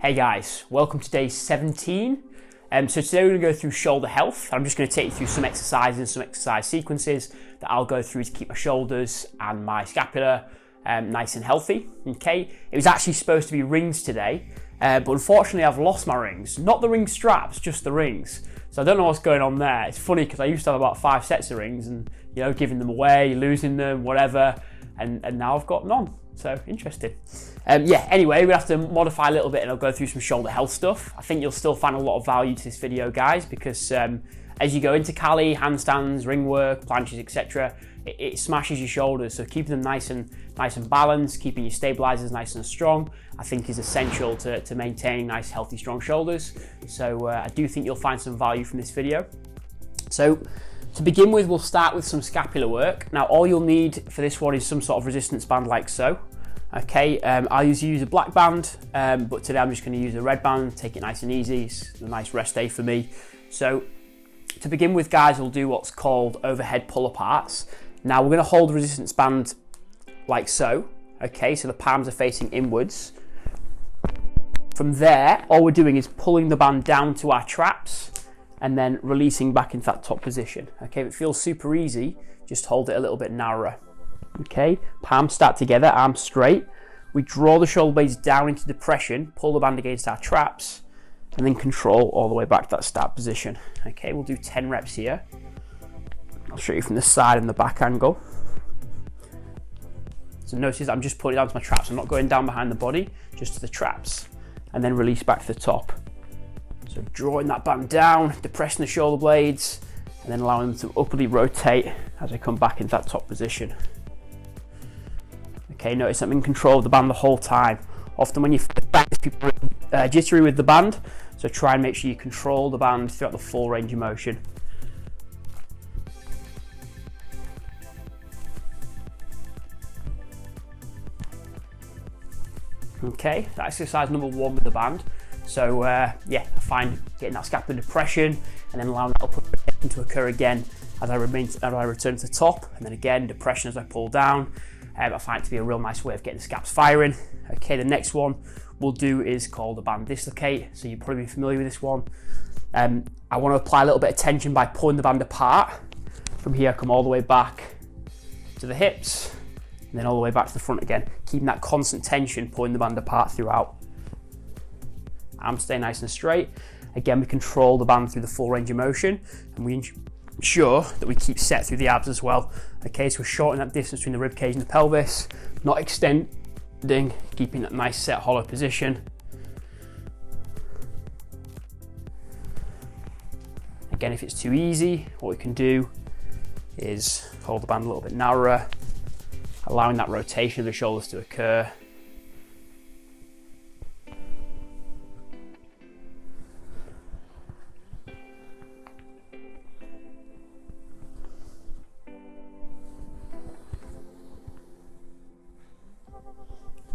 Hey guys, welcome to day 17. So today we're going to go through shoulder health. I'm just going to take you through some exercises and some exercise sequences that I'll go through to keep my shoulders and my scapula nice and healthy. Okay, it was actually supposed to be rings today, but unfortunately I've lost my rings. Not the ring straps, just the rings. So I don't know what's going on there. It's funny because I used to have about 5 sets of rings and, you know, giving them away, losing them, whatever, and now I've got none. So interesting. Anyway, we'll have to modify a little bit and I'll go through some shoulder health stuff. I think you'll still find a lot of value to this video, guys, because as you go into Cali, handstands, ring work, planches, etc., it smashes your shoulders. So keeping them nice and balanced, keeping your stabilizers nice and strong, I think is essential to maintaining nice, healthy, strong shoulders. So I do think you'll find some value from this video. So to begin with, we'll start with some scapular work. Now, all you'll need for this one is some sort of resistance band like so. Okay, I'll usually use a black band, but today I'm just going to use a red band, take it nice and easy. It's a nice rest day for me. So to begin with, guys, we'll do what's called overhead pull aparts. Now we're going to hold the resistance band like so. Okay, so the palms are facing inwards. From there, all we're doing is pulling the band down to our traps and then releasing back into that top position. Okay, if it feels super easy, just hold it a little bit narrower. Okay, palms start together, arms straight. We draw the shoulder blades down into depression, pull the band against our traps, and then control all the way back to that start position. Okay, we'll do 10 reps here. I'll show you from the side and the back angle. So notice I'm just putting it down to my traps. I'm not going down behind the body, just to the traps, and then release back to the top. So drawing that band down, depressing the shoulder blades, and then allowing them to upwardly rotate as I come back into that top position. Okay, notice I'm in control of the band the whole time. Often when you practice, people are jittery with the band, so try and make sure you control the band throughout the full range of motion. Okay, that's exercise number 1 with the band. So I find getting that scapular depression and then allowing that upward rotation to occur again as I return to the top, and then again depression as I pull down. I find it to be a real nice way of getting the scaps firing. Okay, the next one we'll do is called the Band Dislocate. So you'll probably be familiar with this one. I want to apply a little bit of tension by pulling the band apart. From here, I come all the way back to the hips, and then all the way back to the front again, keeping that constant tension, pulling the band apart throughout. Arms stay nice and straight. Again, we control the band through the full range of motion, and we ensure that we keep set through the abs as well. Okay, so we're shortening that distance between the rib cage and the pelvis, not extending, keeping that nice set hollow position. Again, if it's too easy, what we can do is hold the band a little bit narrower, allowing that rotation of the shoulders to occur.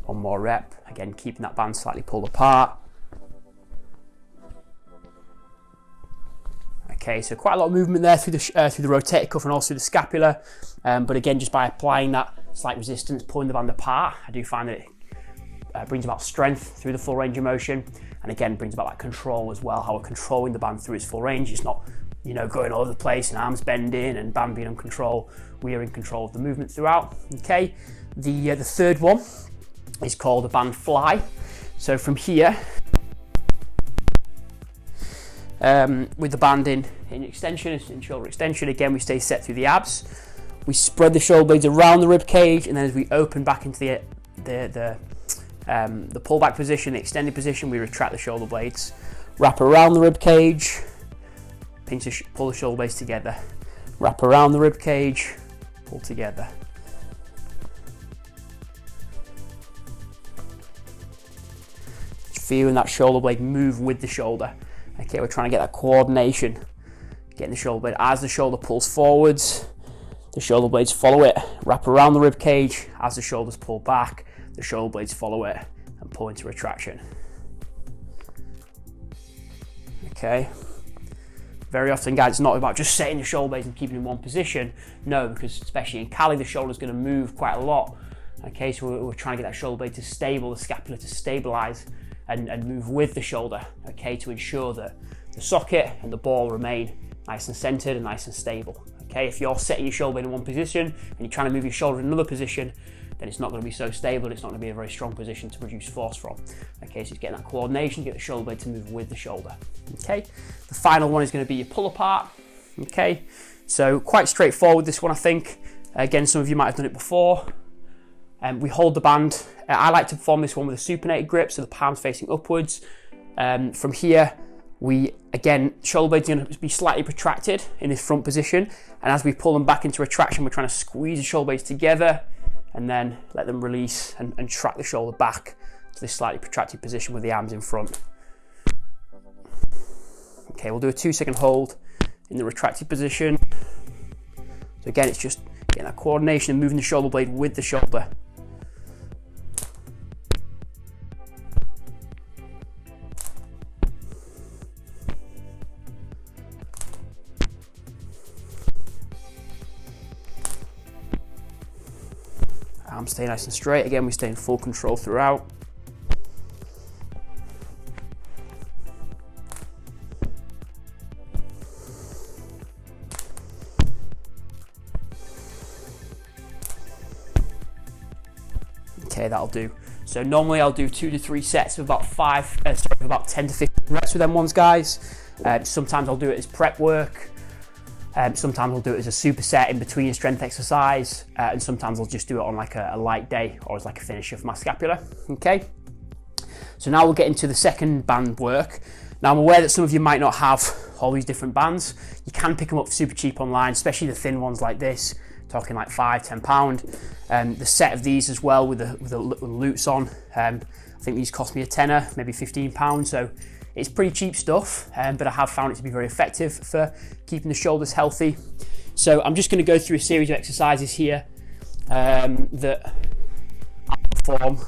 One more rep, again keeping that band slightly pulled apart. Okay, so quite a lot of movement there through the rotator cuff and also through the scapula, but again, just by applying that slight resistance, pulling the band apart, I do find that it brings about strength through the full range of motion, and again brings about that control as well, how we're controlling the band through its full range. It's not, you know, going all over the place and arms bending and band being in control. We are in control of the movement throughout. Okay, the third one is called a band fly. So from here, with the band in extension, in shoulder extension, again we stay set through the abs. We spread the shoulder blades around the rib cage, and then as we open back into the pullback position, the extended position, we retract the shoulder blades, wrap around the rib cage, pull the shoulder blades together, wrap around the rib cage, pull together. Feeling that shoulder blade move with the shoulder. Okay, we're trying to get that coordination, getting the shoulder blade as the shoulder pulls forwards, the shoulder blades follow it, wrap around the rib cage. As the shoulders pull back, the shoulder blades follow it and pull into retraction. Okay, very often, guys, it's not about just setting the shoulder blades and keeping in one position. No, because especially in Cali, the shoulder's going to move quite a lot. Okay, so we're trying to get that shoulder blade to stable, the scapula to stabilize, and move with the shoulder, okay, to ensure that the socket and the ball remain nice and centered and nice and stable. Okay, if you're setting your shoulder in one position and you're trying to move your shoulder in another position, then it's not going to be so stable, it's not going to be a very strong position to produce force from. Okay, so it's getting that coordination, get the shoulder blade to move with the shoulder. Okay, the final one is going to be your pull apart. Okay, so quite straightforward this one, I think. Again, some of you might have done it before. We hold the band. I like to perform this one with a supinated grip, so the palms facing upwards. From here, shoulder blade's going to be slightly protracted in this front position, and as we pull them back into retraction, we're trying to squeeze the shoulder blades together and then let them release and track the shoulder back to this slightly protracted position with the arms in front. Okay, we'll do a 2-second hold in the retracted position. So again, it's just getting that coordination and moving the shoulder blade with the shoulder. Arms stay nice and straight. Again, we stay in full control throughout. Okay, that'll do. So normally I'll do 2 to 3 sets of about 10 to 15 reps with them ones, guys. Sometimes I'll do it as prep work. Sometimes I'll do it as a superset in between a strength exercise, and sometimes I'll just do it on like a light day or as like a finisher for my scapula. Okay, so now we'll get into the second band work. Now I'm aware that some of you might not have all these different bands. You can pick them up super cheap online, especially the thin ones like this, talking like £5–10. The set of these as well with the loops on, I think these cost me a tenner, maybe £15, so it's pretty cheap stuff, but I have found it to be very effective for keeping the shoulders healthy. So I'm just going to go through a series of exercises here that I perform.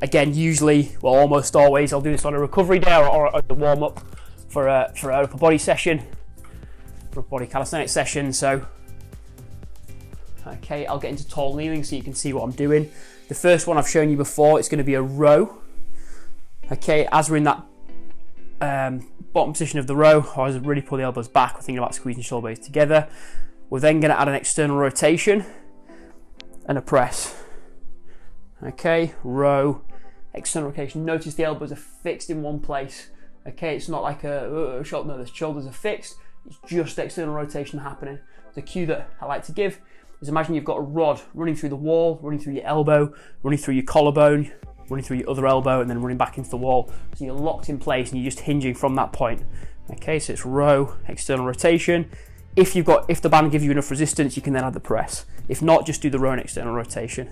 Again, usually, well, almost always, I'll do this on a recovery day or a warm-up for an upper body session, for a body calisthenics session. So, okay, I'll get into tall kneeling so you can see what I'm doing. The first one I've shown you before, it's going to be a row. Okay, as we're in that bottom position of the row, or as I really pull the elbows back, we're thinking about squeezing shoulder blades together. We're then going to add an external rotation and a press. Okay, row, external rotation. Notice the elbows are fixed in one place. Okay, it's not like a shoulder, no, the shoulders are fixed. It's just external rotation happening. The cue that I like to give is imagine you've got a rod running through the wall, running through your elbow, running through your collarbone, running through your other elbow, and then running back into the wall. So you're locked in place and you're just hinging from that point. Okay, so it's row, external rotation. If the band gives you enough resistance, you can then add the press. If not, just do the row and external rotation.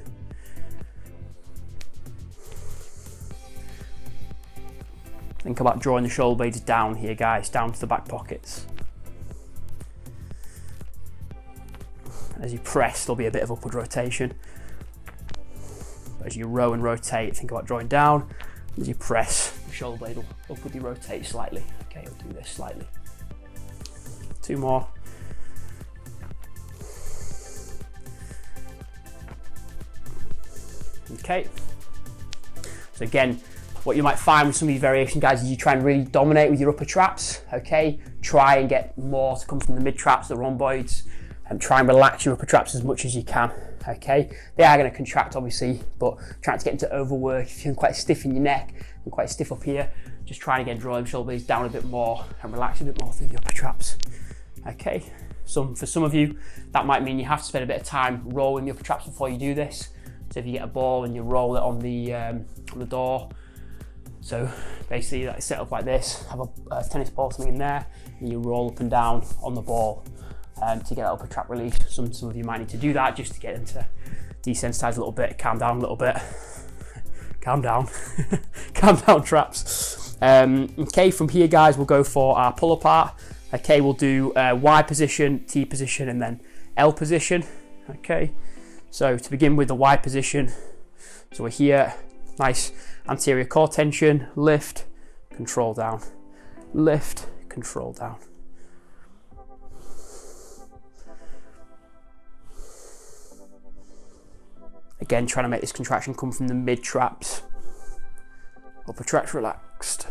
Think about drawing the shoulder blades down here, guys, down to the back pockets. As you press, there'll be a bit of upward rotation. As you row and rotate, think about drawing down. As you press, the shoulder blade will upwardly rotate slightly. Okay, we'll do this slightly. 2 more. Okay. So again, what you might find with some of these variation, guys, is you try and really dominate with your upper traps. Okay, try and get more to come from the mid traps, the rhomboids, and try and relax your upper traps as much as you can. Okay, they are going to contract obviously, but trying to get into overwork, if you're quite stiff in your neck and quite stiff up here, just try and again draw them shoulder blades down a bit more and relax a bit more through the upper traps. Okay, for some of you, that might mean you have to spend a bit of time rolling the upper traps before you do this. So if you get a ball and you roll it on the door, so basically like set up like this, have a tennis ball something in there, and you roll up and down on the ball to get that upper trap release. Some of you might need to do that just to get them to desensitize a little bit, calm down a little bit. Calm down. Calm down, traps. Okay, from here, guys, we'll go for our pull apart. Okay, we'll do Y position, T position, and then L position. Okay, so to begin with the Y position, so we're here, nice anterior core tension, lift, control down, lift, control down. Again, trying to make this contraction come from the mid traps. upper tract relaxed.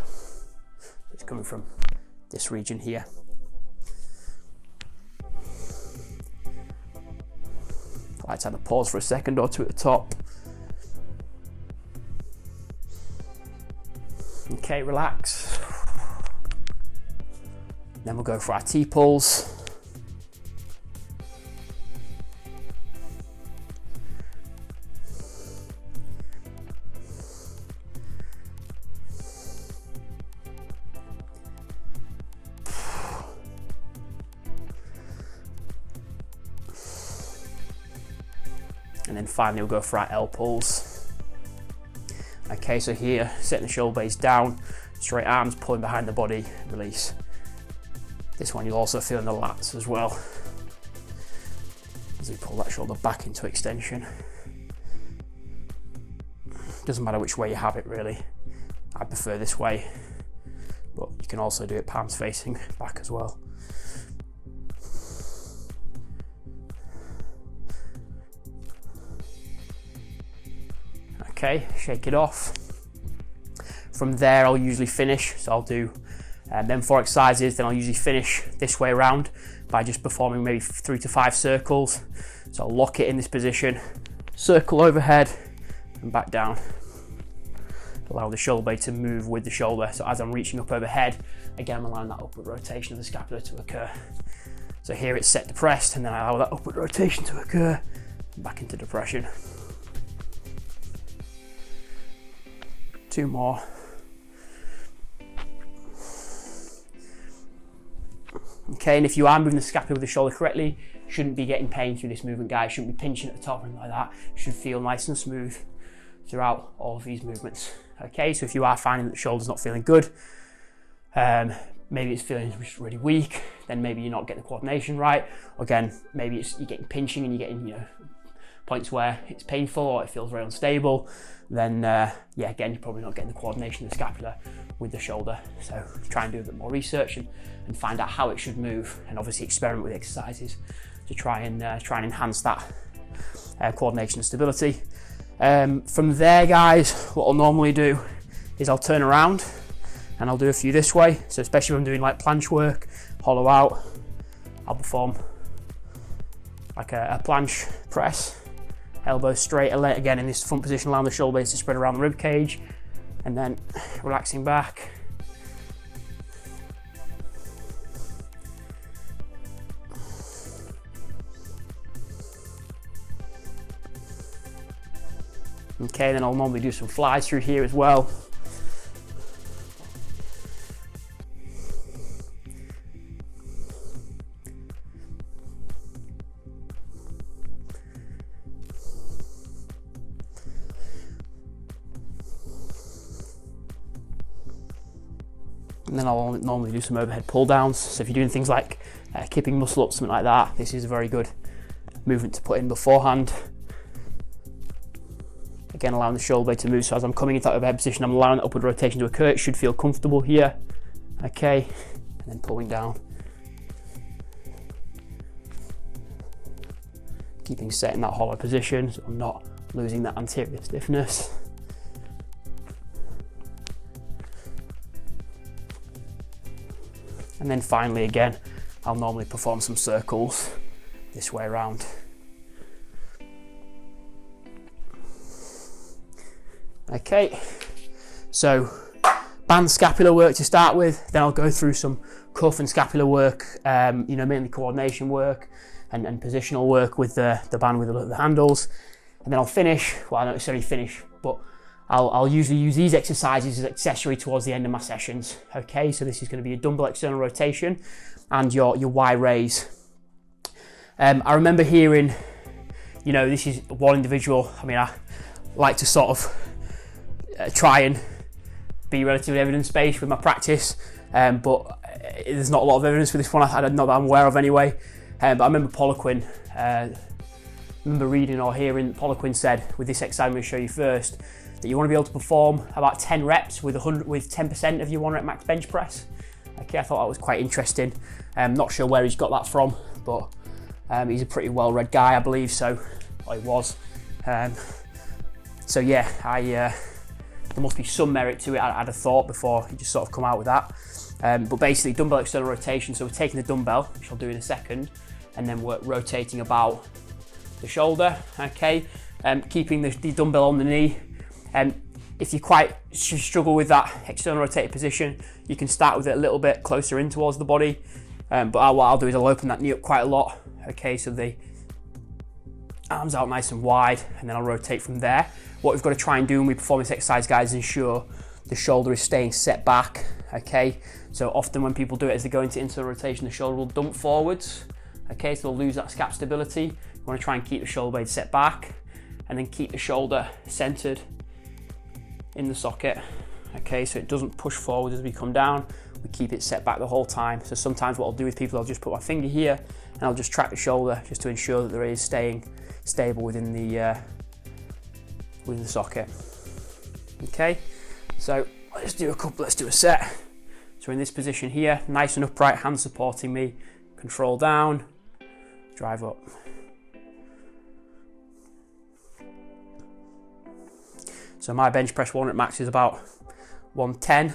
It's coming from this region here. I like to have a pause for a second or two at the top. Okay, relax. Then we'll go for our T-pulls. And then finally we'll go for our L pulls. Okay, so here, setting the shoulder blades down, straight arms pulling behind the body, release. This one you'll also feel in the lats as well, as we pull that shoulder back into extension. Doesn't matter which way you have it really. I prefer this way, but you can also do it palms facing back as well. Okay, shake it off. From there I'll usually finish, so I'll do them 4 exercises, then I'll usually finish this way around by just performing maybe 3 to 5 circles. So I'll lock it in this position, circle overhead and back down. Allow the shoulder blade to move with the shoulder. So as I'm reaching up overhead, again I'm allowing that upward rotation of the scapula to occur. So here it's set depressed, and then I allow that upward rotation to occur, back into depression. 2 more. Okay, and if you are moving the scapula with the shoulder correctly, you shouldn't be getting pain through this movement, guys. Shouldn't be pinching at the top or anything like that. It should feel nice and smooth throughout all of these movements. Okay, so if you are finding that the shoulder's not feeling good, maybe it's feeling just really weak, then maybe you're not getting the coordination right. Again, maybe you're getting pinching and you're getting, points where it's painful or it feels very unstable, then yeah, again, you're probably not getting the coordination of the scapula with the shoulder. So try and do a bit more research and find out how it should move, and obviously experiment with exercises to try and enhance that coordination and stability. From there, guys, what I'll normally do is I'll turn around and I'll do a few this way. So especially when I'm doing like planche work, hollow out, I'll perform like a planche press, elbows straight, again in this front position, allowing the shoulder blades to spread around the rib cage, and then relaxing back. Okay, then I'll normally do some flies through here as well. And then I'll normally do some overhead pull downs. So if you're doing things like kipping muscle up, something like that, this is a very good movement to put in beforehand. Again, allowing the shoulder blade to move. So as I'm coming into that overhead position, I'm allowing the upward rotation to occur. It should feel comfortable here. Okay, and then pulling down. Keeping set in that hollow position, so I'm not losing that anterior stiffness. And then finally, again, I'll normally perform some circles this way around. Okay, so band scapular work to start with, then I'll go through some cuff and scapular work, mainly coordination work and positional work with the band with the handles. And then I'll finish, well, I don't necessarily finish, but I'll usually use these exercises as accessory towards the end of my sessions. Okay, so this is going to be a dumbbell external rotation and your Y raise. I remember hearing, this is one individual. I mean, I like to sort of try and be relatively evidence-based with my practice, but there's not a lot of evidence for this one, not that I'm aware of anyway. But I remember Poliquin, remember reading or hearing Poliquin said, with this exercise I'm going to show you first, that you want to be able to perform about 10 reps with 10% of your 1 rep max bench press. Okay, I thought that was quite interesting. Not sure where he's got that from, but he's a pretty well-read guy, I believe, so he was. So yeah, there must be some merit to it, I'd have thought, before you just sort of come out with that. But basically, dumbbell external rotation, so we're taking the dumbbell, which I'll do in a second, and then we're rotating about the shoulder, okay? Keeping the dumbbell on the knee. If you quite struggle with that external rotated position, you can start with it a little bit closer in towards the body. But what I'll do is I'll open that knee up quite a lot, okay? So the arms out nice and wide, and then I'll rotate from there. What we've got to try and do when we perform this exercise, guys, is ensure the shoulder is staying set back, okay? So often when people do it as they go into rotation, the shoulder will dump forwards, okay? So they'll lose that scap stability. You want to try and keep the shoulder blade set back, and then keep the shoulder centered in the socket, okay? So it doesn't push forward as we come down. We keep it set back the whole time. So sometimes what I'll do with people, I'll just put my finger here and I'll just track the shoulder just to ensure that there is staying stable within the socket. Okay, so let's do a set. So in this position here, nice and upright, hands supporting me, control down, drive up. So my bench press 1 rep max is about 110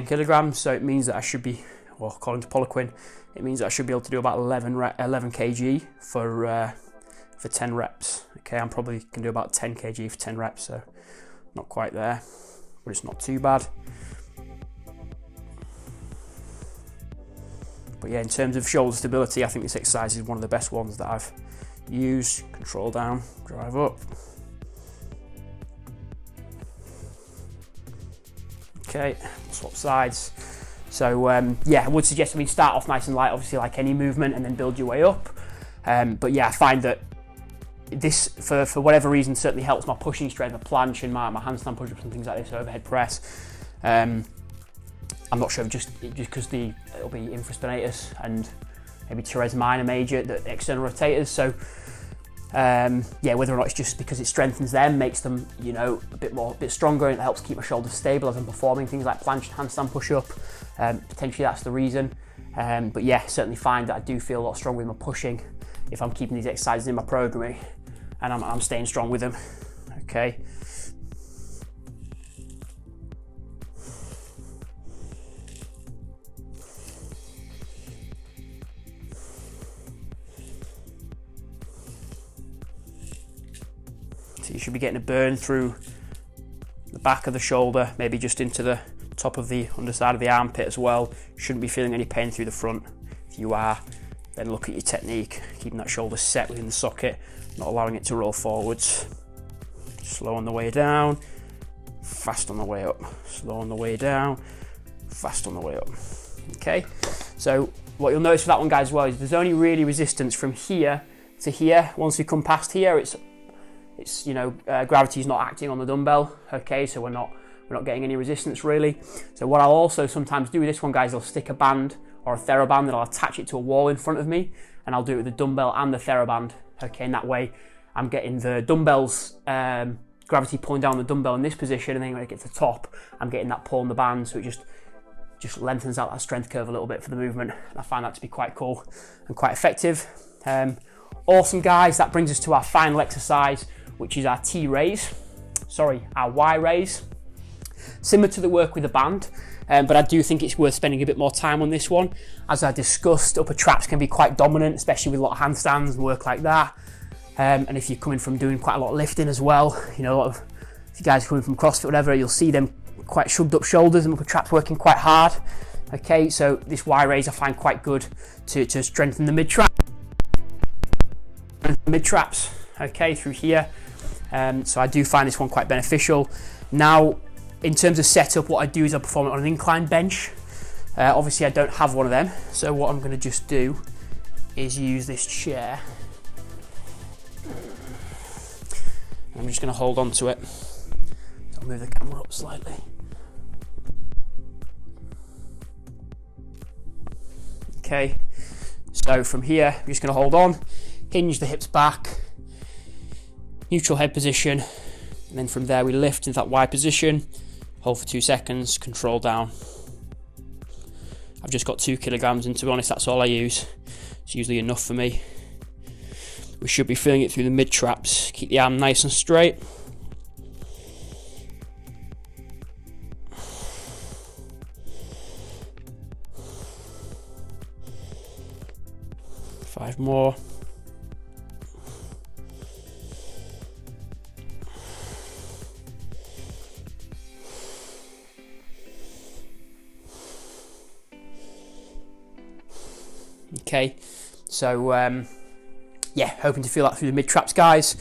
kilograms. So it means that I should be, well, according to Poliquin, it means that I should be able to do about 11 kg for 10 reps. Okay, I'm probably can do about 10 kg for 10 reps, so not quite there, but it's not too bad. But yeah, in terms of shoulder stability, I think this exercise is one of the best ones that I've used. Control down, drive up. Okay, swap sides. So yeah, I would suggest start off nice and light, obviously, like any movement, and then build your way up. But yeah, I find that this, for whatever reason, certainly helps my pushing strength, my planche and my handstand push-ups and things like this, overhead press. I'm not sure if just because it'll be infraspinatus and maybe teres minor major, the external rotators. So yeah, whether or not it's just because it strengthens them, makes them, you know, a bit stronger, and it helps keep my shoulders stable as I'm performing things like planche and handstand push-up. Potentially that's the reason. But yeah, certainly find that I do feel a lot stronger with my pushing if I'm keeping these exercises in my programming, and I'm staying strong with them. Okay. So you should be getting a burn through the back of the shoulder, maybe just into the top of the underside of the armpit as well. Shouldn't be feeling any pain through the front. If you are, then look at your technique, keeping that shoulder set within the socket, not allowing it to roll forwards. Slow on the way down, fast on the way up. Slow on the way down, fast on the way up. Okay, so what you'll notice for that one, guys, as well, is there's only really resistance from here to here. Once we come past here, it's you know, gravity's not acting on the dumbbell. Okay, so we're not getting any resistance really. So what I'll also sometimes do with this one, guys, I'll stick a band or a TheraBand, and I'll attach it to a wall in front of me, and I'll do it with the dumbbell and the TheraBand. Okay, and that way I'm getting the dumbbell's gravity pulling down the dumbbell in this position, and then when I get to the top, I'm getting that pull on the band, so it just lengthens out that strength curve a little bit for the movement. And I find that to be quite cool and quite effective. Awesome, guys, that brings us to our final exercise, which is our our Y raise. Similar to the work with the band, but I do think it's worth spending a bit more time on this one. As I discussed, upper traps can be quite dominant, especially with a lot of handstands and work like that. And if you're coming from doing quite a lot of lifting as well, you know, if you guys are coming from CrossFit or whatever, you'll see them quite shrugged up shoulders and upper traps working quite hard. Okay, so this Y raise I find quite good to strengthen the mid traps, okay, through here. So I do find this one quite beneficial. Now, in terms of setup, what I do is I perform it on an incline bench. Obviously I don't have one of them, so what I'm going to just do is use this chair. I'm just going to hold on to it. So I'll move the camera up slightly. Okay, so from here I'm just going to hold on, hinge the hips back, neutral head position, and then from there we lift into that Y position, hold for 2 seconds, control down. I've just got 2 kilograms, and to be honest, that's all I use. It's usually enough for me. We should be feeling it through the mid traps. Keep the arm nice and straight. 5 more. Okay, so yeah, hoping to feel that through the mid traps, guys.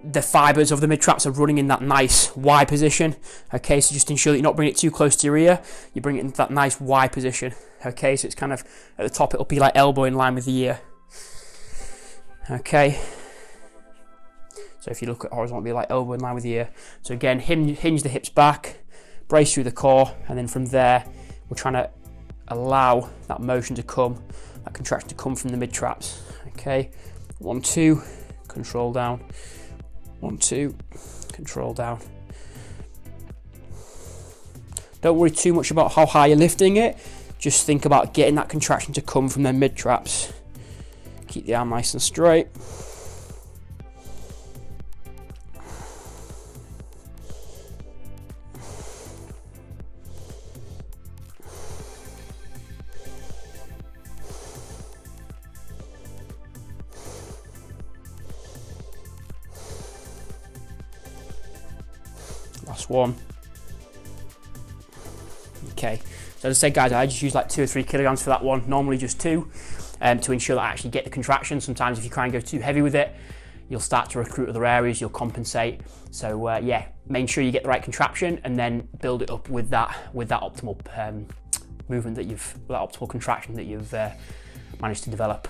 The fibres of the mid traps are running in that nice Y position. Okay, so just ensure that you're not bringing it too close to your ear. You bring it into that nice Y position. Okay, so it's kind of at the top, it'll be like elbow in line with the ear. Okay, so if you look at horizontal, it'll be like elbow in line with the ear. So again, hinge the hips back, brace through the core, and then from there, we're trying to allow that motion to come, that contraction to come from the mid traps. Okay, 1, 2, control down. 1, 2, control down. Don't worry too much about how high you're lifting it. Just think about getting that contraction to come from the mid traps. Keep the arm nice and straight. Last one. Okay, so as I said, guys, I just use like 2 or 3 kilograms for that one, normally just 2, to ensure that I actually get the contraction. Sometimes if you try and go too heavy with it, you'll start to recruit other areas, you'll compensate. So yeah, make sure you get the right contraction and then build it up with that optimal movement that that optimal contraction that you've managed to develop.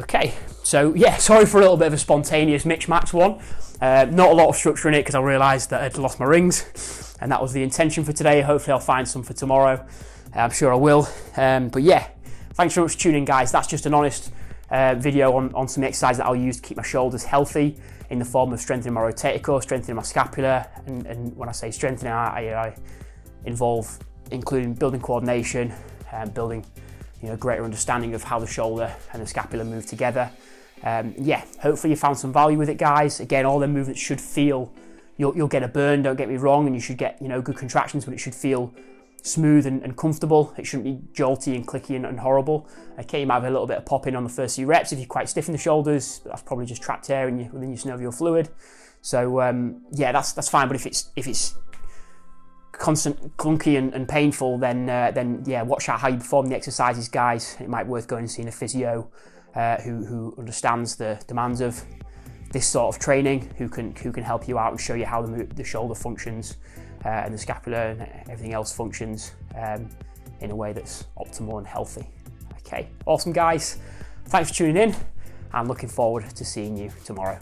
Okay, so yeah, sorry for a little bit of a spontaneous mix-match one. Not a lot of structure in it because I realised that I'd lost my rings, and that was the intention for today. Hopefully I'll find some for tomorrow. I'm sure I will. But yeah, thanks very much for tuning in, guys. That's just an honest video on some exercises that I'll use to keep my shoulders healthy in the form of strengthening my rotator cuff, strengthening my scapula, and when I say strengthening, I involve including building coordination, building greater understanding of how the shoulder and the scapula move together. Yeah, hopefully you found some value with it, guys. Again, all the movements should feel, you'll get a burn, don't get me wrong, and you should get good contractions, but it should feel smooth and comfortable. It shouldn't be jolty and clicky and horrible. Okay, you might have a little bit of pop in on the first few reps if you're quite stiff in the shoulders, but that's probably just trapped air within your synovial fluid. So yeah, that's fine. But if it's constant clunky and painful, then yeah, watch out how you perform the exercises, guys. It might be worth going and seeing a physio who understands the demands of this sort of training, who can help you out and show you how the shoulder functions and the scapula and everything else functions in a way that's optimal and healthy. Okay, awesome, guys. Thanks for tuning in, and looking forward to seeing you tomorrow.